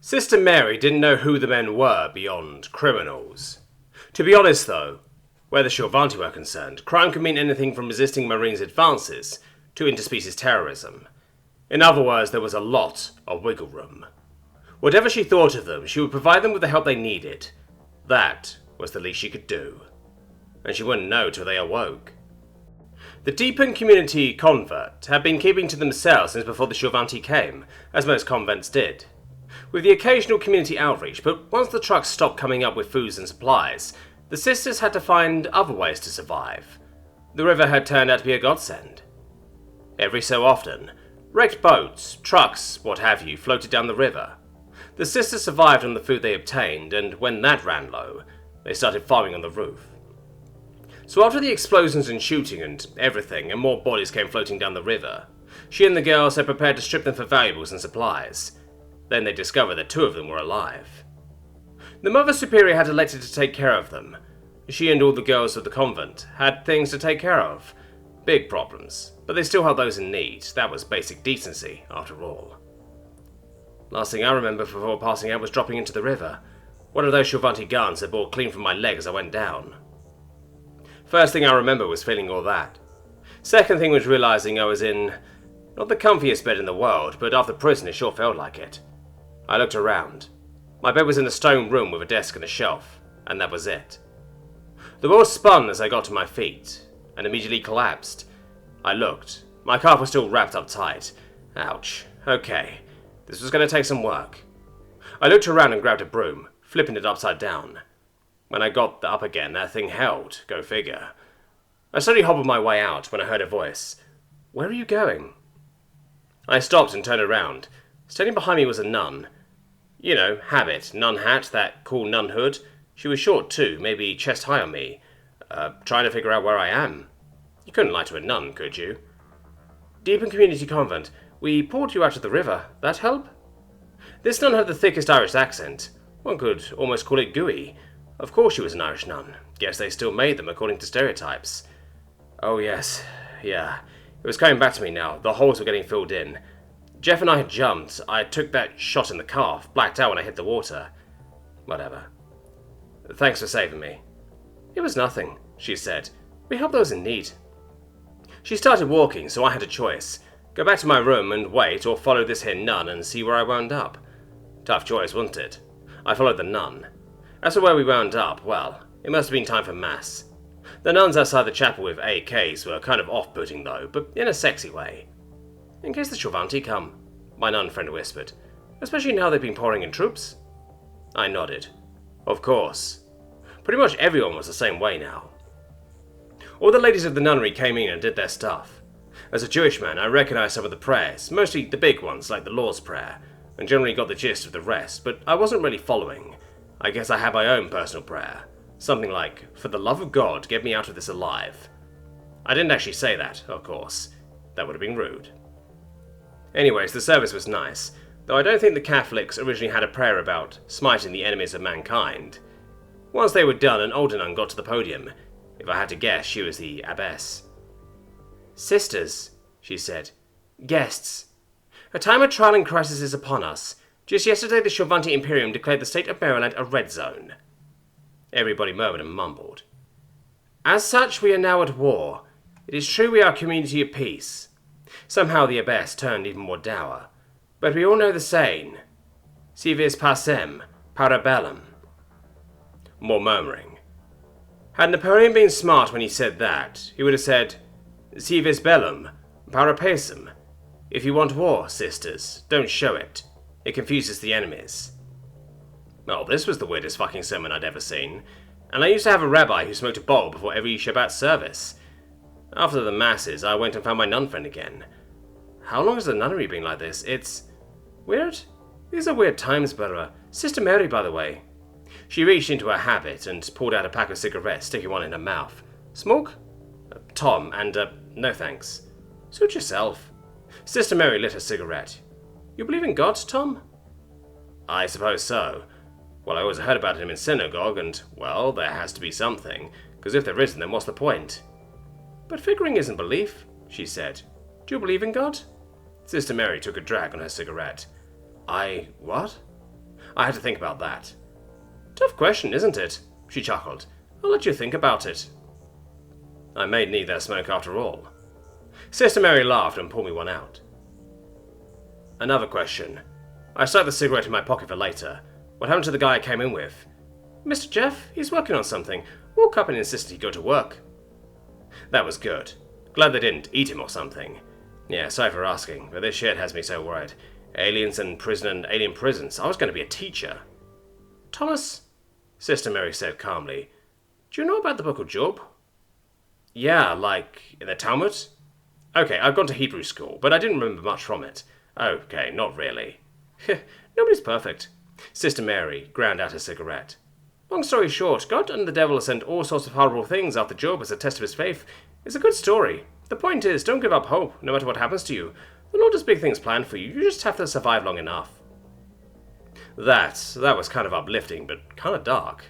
Sister Mary didn't know who the men were beyond criminals. To be honest though, where the Shorvanti were concerned, crime could mean anything from resisting Marines' advances to interspecies terrorism. In other words, there was a lot of wiggle room. Whatever she thought of them, she would provide them with the help they needed. That was the least she could do. And she wouldn't know till they awoke. The deepened community convert had been keeping to themselves since before the Shorvanti came, as most convents did. With the occasional community outreach, but once the trucks stopped coming up with foods and supplies, the sisters had to find other ways to survive. The river had turned out to be a godsend. Every so often, wrecked boats, trucks, what have you, floated down the river. The sisters survived on the food they obtained, and when that ran low, they started farming on the roof. So after the explosions and shooting and everything, and more bodies came floating down the river, she and the girls had prepared to strip them for valuables and supplies. Then they discovered that 2 of them were alive. The Mother Superior had elected to take care of them. She and all the girls of the convent had things to take care of. Big problems, but they still helped those in need. That was basic decency, after all. Last thing I remember before passing out was dropping into the river. One of those Shorvanti guns had bore clean from my leg as I went down. First thing I remember was feeling all that. Second thing was realizing I was in, not the comfiest bed in the world, but after prison it sure felt like it. I looked around. My bed was in a stone room with a desk and a shelf, and that was it. The world spun as I got to my feet, and immediately collapsed. I looked. My calf was still wrapped up tight. Ouch. Okay. This was going to take some work. I looked around and grabbed a broom, flipping it upside down. When I got up again, that thing held. Go figure. I slowly hobbled my way out when I heard a voice. "Where are you going?" I stopped and turned around. Standing behind me was a nun. You know, habit, nun hat, that cool nun hood. She was short too, maybe chest high on me. Trying to figure out where I am. You couldn't lie to a nun, could you? "Deep in community convent. We pulled you out of the river. That help?" This nun had the thickest Irish accent. One could almost call it gooey. Of course she was an Irish nun. Guess they still made them according to stereotypes. Oh yes, yeah. It was coming back to me now. The holes were getting filled in. Jeff and I had jumped. I took that shot in the calf, blacked out when I hit the water. Whatever. "Thanks for saving me." "It was nothing," she said. "We help those in need." She started walking, so I had a choice. Go back to my room and wait, or follow this here nun and see where I wound up. Tough choice, wasn't it? I followed the nun. As for where we wound up, well, it must have been time for mass. The nuns outside the chapel with AKs were kind of off-putting though, but in a sexy way. "In case the Shorvanti come," my nun friend whispered. "Especially now they've been pouring in troops." I nodded. Of course. Pretty much everyone was the same way now. All the ladies of the nunnery came in and did their stuff. As a Jewish man, I recognized some of the prayers, mostly the big ones like the Lord's Prayer, and generally got the gist of the rest, but I wasn't really following. I guess I had my own personal prayer. Something like, "For the love of God, get me out of this alive." I didn't actually say that, of course. That would have been rude. Anyways, the service was nice, though I don't think the Catholics originally had a prayer about smiting the enemies of mankind. Once they were done, an older nun got to the podium. If I had to guess, she was the abbess. "Sisters," she said. "Guests. A time of trial and crisis is upon us. Just yesterday, the Shorvanti Imperium declared the state of Maryland a red zone." Everybody murmured and mumbled. "As such, we are now at war. It is true we are a community of peace." Somehow the abbess turned even more dour. "But we all know the saying. Si vis pacem, para bellum." More murmuring. Had Napoleon been smart when he said that, he would have said, "Si vis bellum, para pacem." If you want war, sisters, don't show it. It confuses the enemies. Well, this was the weirdest fucking sermon I'd ever seen, and I used to have a rabbi who smoked a bowl before every Shabbat service. After the masses, I went and found my nun friend again. How long has the nunnery been like this? It's weird. These are weird times, but Sister Mary, by the way. She reached into her habit and pulled out a pack of cigarettes, sticking one in her mouth. "Smoke?" "Tom, and, no thanks." "Suit yourself." Sister Mary lit her cigarette. "You believe in God, Tom?" "I suppose so. Well, I always heard about him in synagogue, and, well, there has to be something, because if there isn't, then what's the point?" "But figuring isn't belief," she said. "Do you believe in God?" Sister Mary took a drag on her cigarette. What?" I had to think about that. Tough question, isn't it? She chuckled. I'll let you think about it. I may need that smoke after all. Sister Mary laughed and pulled me one out. Another question. I stuck the cigarette in my pocket for later. What happened to the guy I came in with? Mr. Jeff, he's working on something. Woke up and insisted he go to work. That was good. Glad they didn't eat him or something. Yeah, sorry for asking, but this shit has me so worried. Aliens and prison and alien prisons. I was going to be a teacher. Thomas, Sister Mary said calmly, do you know about the Book of Job? Yeah, like in the Talmud? Okay, I've gone to Hebrew school, but I didn't remember much from it. Okay, not really. Nobody's perfect. Sister Mary ground out her cigarette. Long story short, God and the devil sent all sorts of horrible things after Job as a test of his faith. It's a good story. The point is, don't give up hope, no matter what happens to you. The Lord has big things planned for you. You just have to survive long enough. That was kind of uplifting, but kind of dark.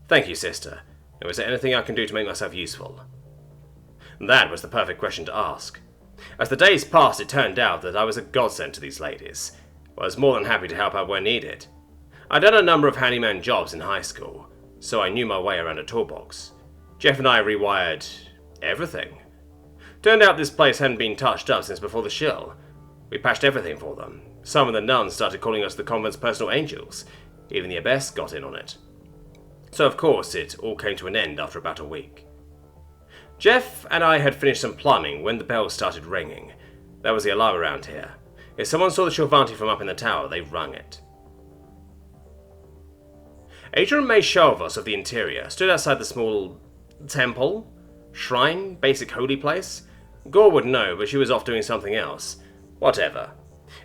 Thank you, sister. Now, is there anything I can do to make myself useful? That was the perfect question to ask. As the days passed, it turned out that I was a godsend to these ladies. I was more than happy to help out where needed. I'd done a number of handyman jobs in high school, so I knew my way around a toolbox. Jeff and I rewired everything. Turned out this place hadn't been touched up since before the shill. We patched everything for them. Some of the nuns started calling us the convent's personal angels. Even the abbess got in on it. So of course it all came to an end after about a week. Jeff and I had finished some plumbing when the bells started ringing. That was the alarm around here. If someone saw the Shilvanti from up in the tower, they rung it. Adrian May Shalvos of the interior stood outside the small temple, shrine, basic holy place. Gore would know, but she was off doing something else. Whatever.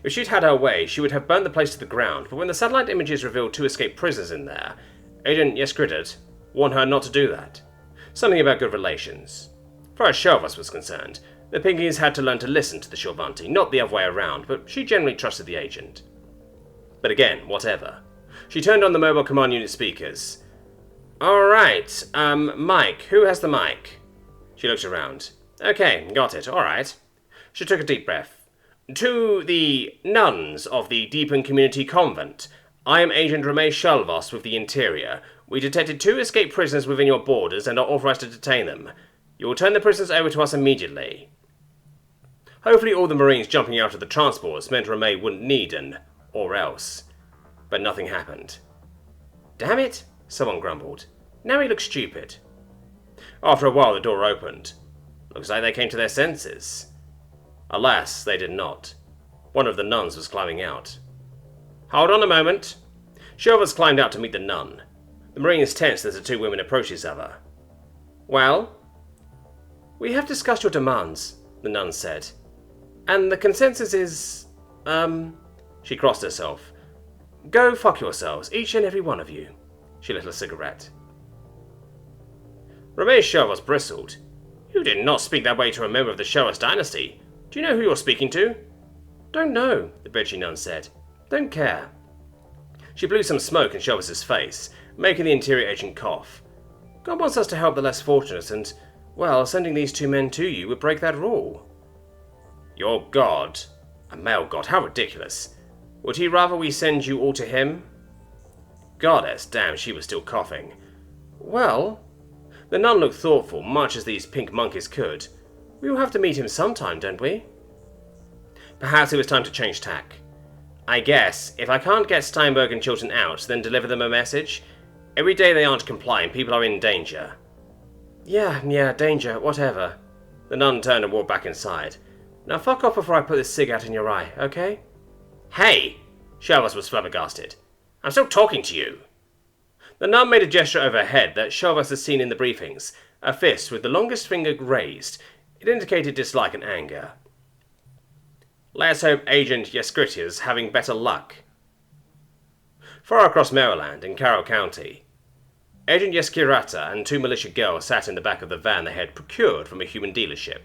If she'd had her way, she would have burned the place to the ground, but when the satellite images revealed 2 escaped prisoners in there, Agent Yeskritet warned her not to do that. Something about good relations. As far as Shalvos was concerned, the Pinkies had to learn to listen to the Shilvanti, not the other way around, but she generally trusted the agent. But again, whatever. She turned on the mobile command unit speakers. Alright, Mike, who has the mic? She looked around. Okay, got it, alright. She took a deep breath. To the nuns of the Deepen Community Convent, I am Agent Ramesh Shalvos with the Interior. We detected 2 escaped prisoners within your borders and are authorized to detain them. You will turn the prisoners over to us immediately. Hopefully all the Marines jumping out of the transports meant Ramey wouldn't need an or else. But nothing happened. Damn it, someone grumbled. Now he looks stupid. After a while the door opened. Looks like they came to their senses. Alas, they did not. One of the nuns was climbing out. Hold on a moment. Shalvos climbed out to meet the nun. The Marines tensed as the 2 women approached each other. Well? We have discussed your demands, the nun said. And the consensus is... She crossed herself. Go fuck yourselves, each and every one of you. She lit a cigarette. Ramesh Shalvos bristled. You did not speak that way to a member of the Shalvos dynasty. Do you know who you're speaking to? Don't know, the Bedgy nun said. Don't care. She blew some smoke in Shalvos' face, making the interior agent cough. God wants us to help the less fortunate, and, well, sending these 2 men to you would break that rule. Your god? A male god, how ridiculous. Would he rather we send you all to him? Goddess, damn, she was still coughing. Well, the nun looked thoughtful, much as these pink monkeys could. We will have to meet him sometime, don't we? Perhaps it was time to change tack. I guess, if I can't get Steinberg and Chilton out, then deliver them a message. Every day they aren't complying, people are in danger. Yeah, danger, whatever. The nun turned and walked back inside. Now fuck off before I put this cig out in your eye, okay? Hey! Shalvos was flabbergasted. I'm still talking to you! The nun made a gesture over her head that Shalvos had seen in the briefings, a fist with the longest finger raised. It indicated dislike and anger. Let's hope Agent Yeskritia's having better luck. Far across Maryland, in Carroll County, Agent Yeskirata and 2 militia girls sat in the back of the van they had procured from a human dealership.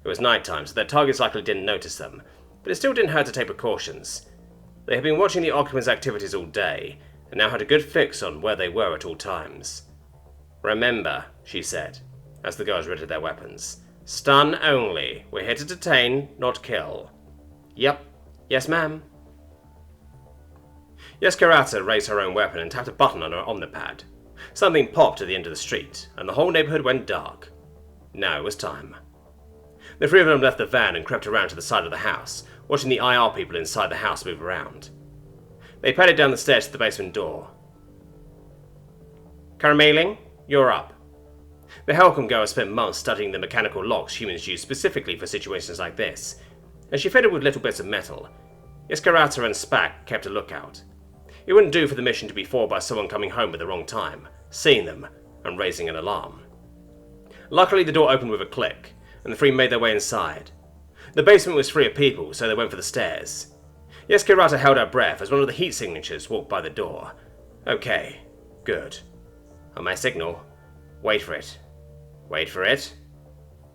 It was night time, so their targets likely didn't notice them, but it still didn't hurt to take precautions. They had been watching the occupants' activities all day, and now had a good fix on where they were at all times. Remember, she said, as the girls readied their weapons. Stun only. We're here to detain, not kill. Yep. Yes, ma'am. Yeskarata raised her own weapon and tapped a button on her omnipad. Something popped at the end of the street, and the whole neighborhood went dark. Now it was time. The three of them left the van and crept around to the side of the house, watching the IR people inside the house move around. They padded down the stairs to the basement door. Carameling, you're up. The Helcom girl spent months studying the mechanical locks humans use specifically for situations like this, and she fitted with little bits of metal. Yeskarata and Spack kept a lookout. It wouldn't do for the mission to be foiled by someone coming home at the wrong time, seeing them, and raising an alarm. Luckily, the door opened with a click, and the three made their way inside. The basement was free of people, so they went for the stairs. Yeskarata held her breath as one of the heat signatures walked by the door. Okay, good. On my signal, wait for it. Wait for it.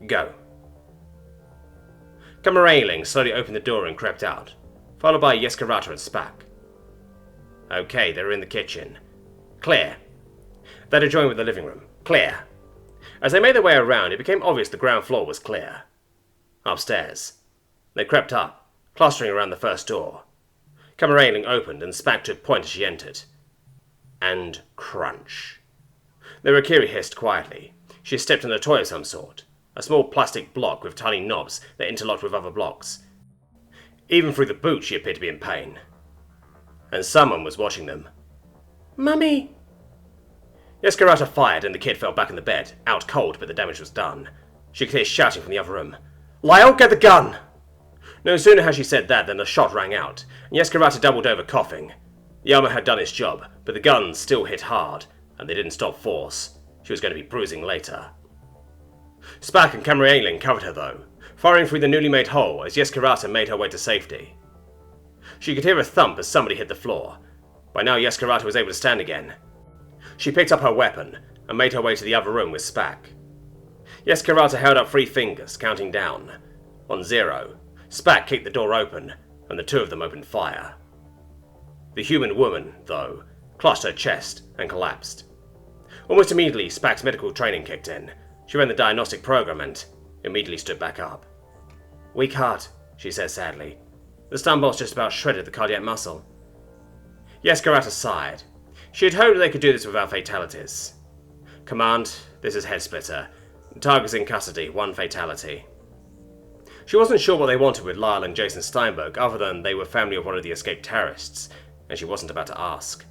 Go. Carameling slowly opened the door and crept out, followed by Yeskarata and Spack. Okay, they were in the kitchen. Clear. They'd adjoined with the living room. Clear. As they made their way around, it became obvious the ground floor was clear. Upstairs. They crept up, clustering around the first door. Carameling opened and Spack took point as she entered. And crunch. The Rakiri hissed quietly. She stepped on a toy of some sort, a small plastic block with tiny knobs that interlocked with other blocks. Even through the boot she appeared to be in pain. And someone was watching them. Mummy! Yeskarata fired and the kid fell back in the bed, out cold, but the damage was done. She could hear shouting from the other room. Lyle, get the gun! No sooner had she said that than a shot rang out, and Yeskarata doubled over coughing. The armor had done its job, but the gun still hit hard, and they didn't stop force. She was going to be bruising later. Spack and Carameling covered her though, firing through the newly made hole as Yeskarata made her way to safety. She could hear a thump as somebody hit the floor. By now Yeskarata was able to stand again. She picked up her weapon and made her way to the other room with Spack. Yeskarata held up 3 fingers, counting down. On 0, Spack kicked the door open, and the two of them opened fire. The human woman, though, clutched her chest and collapsed. Almost immediately, Spack's medical training kicked in. She ran the diagnostic program and immediately stood back up. Weak heart, she said sadly. The stun bolts just about shredded the cardiac muscle. Yeskarata sighed. She had hoped they could do this without fatalities. Command, this is Head Splitter. Target's in custody, 1 fatality. She wasn't sure what they wanted with Lyle and Jason Steinberg other than they were family of one of the escaped terrorists, and she wasn't about to ask.